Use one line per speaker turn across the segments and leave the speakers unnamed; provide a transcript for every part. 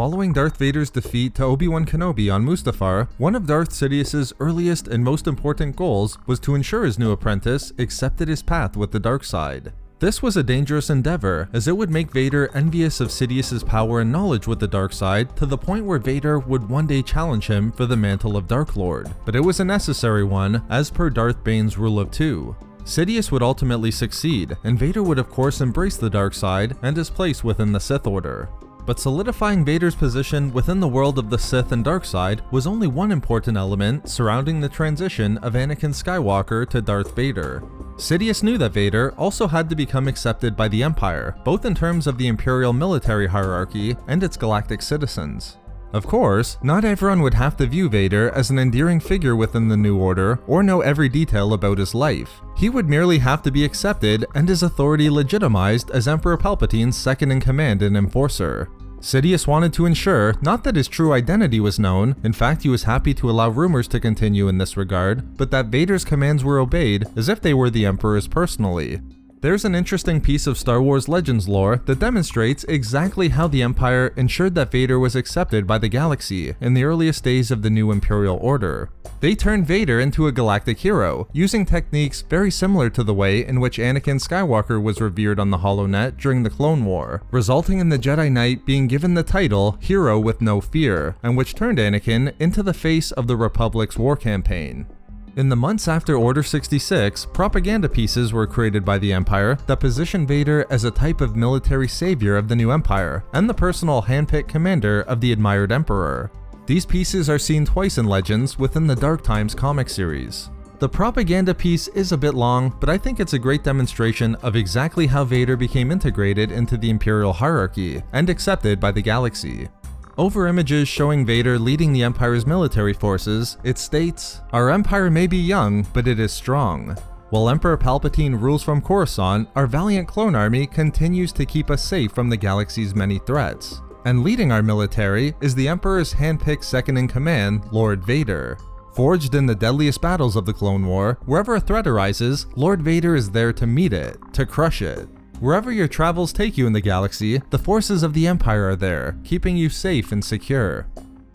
Following Darth Vader's defeat to Obi-Wan Kenobi on Mustafar, one of Darth Sidious's earliest and most important goals was to ensure his new apprentice accepted his path with the dark side. This was a dangerous endeavor, as it would make Vader envious of Sidious's power and knowledge with the dark side to the point where Vader would one day challenge him for the mantle of Dark Lord. But it was a necessary one, as per Darth Bane's rule of two. Sidious would ultimately succeed, and Vader would of course embrace the dark side and his place within the Sith Order. But solidifying Vader's position within the world of the Sith and dark side was only one important element surrounding the transition of Anakin Skywalker to Darth Vader. Sidious knew that Vader also had to become accepted by the Empire, both in terms of the imperial military hierarchy and its galactic citizens. Of course, not everyone would have to view Vader as an endearing figure within the New Order or know every detail about his life. He would merely have to be accepted and his authority legitimized as Emperor Palpatine's second-in-command and enforcer. Sidious wanted to ensure not that his true identity was known, in fact he was happy to allow rumors to continue in this regard, but that Vader's commands were obeyed as if they were the Emperor's personally. There's an interesting piece of Star Wars Legends lore that demonstrates exactly how the Empire ensured that Vader was accepted by the galaxy in the earliest days of the new Imperial Order. They turned Vader into a galactic hero, using techniques very similar to the way in which Anakin Skywalker was revered on the HoloNet during the Clone War, resulting in the Jedi Knight being given the title Hero with No Fear, and which turned Anakin into the face of the Republic's war campaign. In the months after Order 66, propaganda pieces were created by the Empire that positioned Vader as a type of military savior of the new Empire, and the personal handpicked commander of the admired Emperor. These pieces are seen twice in Legends within the Dark Times comic series. The propaganda piece is a bit long, but I think it's a great demonstration of exactly how Vader became integrated into the Imperial hierarchy and accepted by the galaxy. Over images showing Vader leading the Empire's military forces, it states, "Our Empire may be young, but it is strong. While Emperor Palpatine rules from Coruscant, our valiant clone army continues to keep us safe from the galaxy's many threats. And leading our military is the Emperor's handpicked second-in-command, Lord Vader. Forged in the deadliest battles of the Clone War, wherever a threat arises, Lord Vader is there to meet it, to crush it. Wherever your travels take you in the galaxy, the forces of the Empire are there, keeping you safe and secure."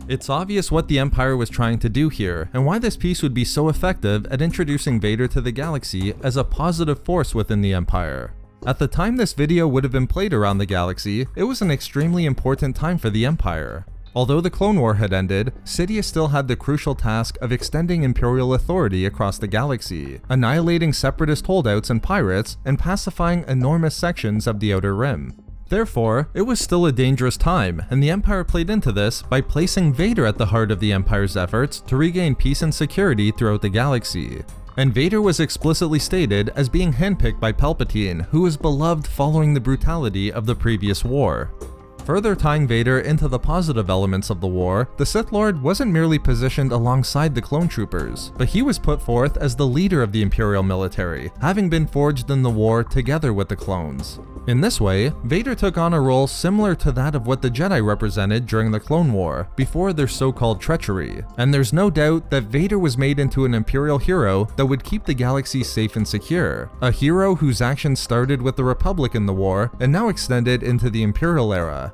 It's obvious what the Empire was trying to do here, and why this piece would be so effective at introducing Vader to the galaxy as a positive force within the Empire. At the time this video would have been played around the galaxy, it was an extremely important time for the Empire. Although the Clone War had ended, Sidious still had the crucial task of extending Imperial authority across the galaxy, annihilating separatist holdouts and pirates, and pacifying enormous sections of the Outer Rim. Therefore, it was still a dangerous time, and the Empire played into this by placing Vader at the heart of the Empire's efforts to regain peace and security throughout the galaxy. And Vader was explicitly stated as being handpicked by Palpatine, who was beloved following the brutality of the previous war. Further tying Vader into the positive elements of the war, the Sith Lord wasn't merely positioned alongside the clone troopers, but he was put forth as the leader of the Imperial military, having been forged in the war together with the clones. In this way, Vader took on a role similar to that of what the Jedi represented during the Clone War, before their so-called treachery. And there's no doubt that Vader was made into an Imperial hero that would keep the galaxy safe and secure. A hero whose actions started with the Republic in the war, and now extended into the Imperial era.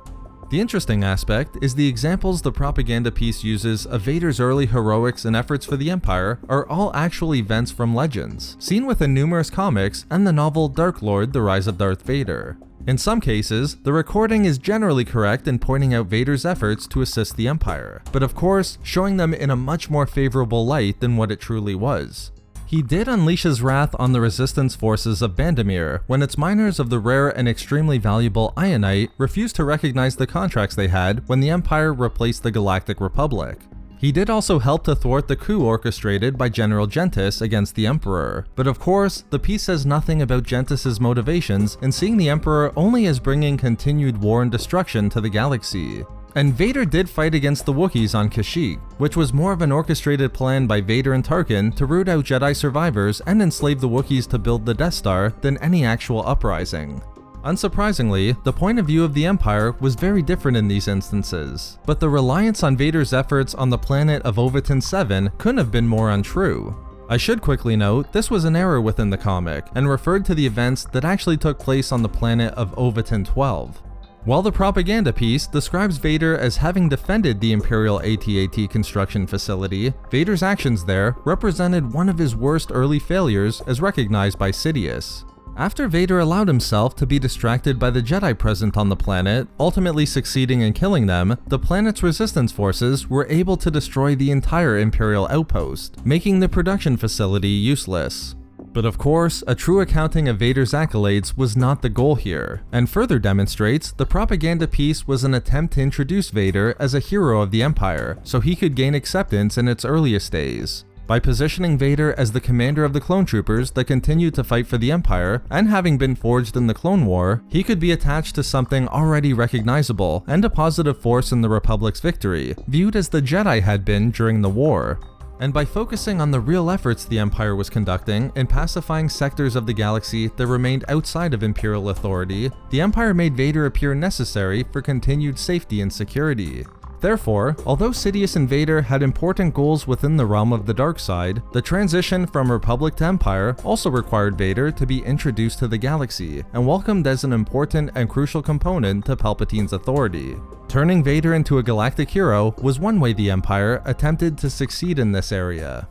The interesting aspect is the examples the propaganda piece uses of Vader's early heroics and efforts for the Empire are all actual events from Legends, seen within numerous comics and the novel Dark Lord: The Rise of Darth Vader. In some cases, the recording is generally correct in pointing out Vader's efforts to assist the Empire, but of course, showing them in a much more favorable light than what it truly was. He did unleash his wrath on the resistance forces of Bandamir when its miners of the rare and extremely valuable Ionite refused to recognize the contracts they had when the Empire replaced the Galactic Republic. He did also help to thwart the coup orchestrated by General Gentis against the Emperor, but of course, the piece says nothing about Gentis's motivations in seeing the Emperor only as bringing continued war and destruction to the galaxy. And Vader did fight against the Wookiees on Kashyyyk, which was more of an orchestrated plan by Vader and Tarkin to root out Jedi survivors and enslave the Wookiees to build the Death Star than any actual uprising. Unsurprisingly, the point of view of the Empire was very different in these instances, but the reliance on Vader's efforts on the planet of Ovatin 7 couldn't have been more untrue. I should quickly note, this was an error within the comic, and referred to the events that actually took place on the planet of Ovatin 12. While the propaganda piece describes Vader as having defended the Imperial AT-AT construction facility, Vader's actions there represented one of his worst early failures as recognized by Sidious. After Vader allowed himself to be distracted by the Jedi present on the planet, ultimately succeeding in killing them, the planet's resistance forces were able to destroy the entire Imperial outpost, making the production facility useless. But of course, a true accounting of Vader's accolades was not the goal here, and further demonstrates the propaganda piece was an attempt to introduce Vader as a hero of the Empire, so he could gain acceptance in its earliest days. By positioning Vader as the commander of the clone troopers that continued to fight for the Empire, and having been forged in the Clone War, he could be attached to something already recognizable and a positive force in the Republic's victory, viewed as the Jedi had been during the war. And by focusing on the real efforts the Empire was conducting in pacifying sectors of the galaxy that remained outside of Imperial authority, the Empire made Vader appear necessary for continued safety and security. Therefore, although Sidious and Vader had important goals within the realm of the dark side, the transition from Republic to Empire also required Vader to be introduced to the galaxy and welcomed as an important and crucial component to Palpatine's authority. Turning Vader into a galactic hero was one way the Empire attempted to succeed in this area.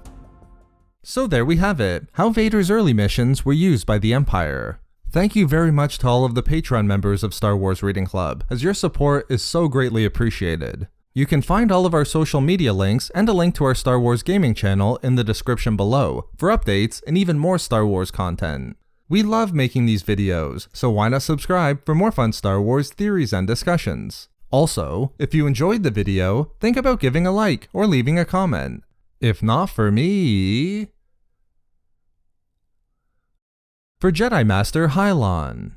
So there we have it, how Vader's early missions were used by the Empire. Thank you very much to all of the Patreon members of Star Wars Reading Club, as your support is so greatly appreciated. You can find all of our social media links and a link to our Star Wars gaming channel in the description below for updates and even more Star Wars content. We love making these videos, so why not subscribe for more fun Star Wars theories and discussions. Also, if you enjoyed the video, think about giving a like or leaving a comment. If not for me... For Jedi Master Hylon.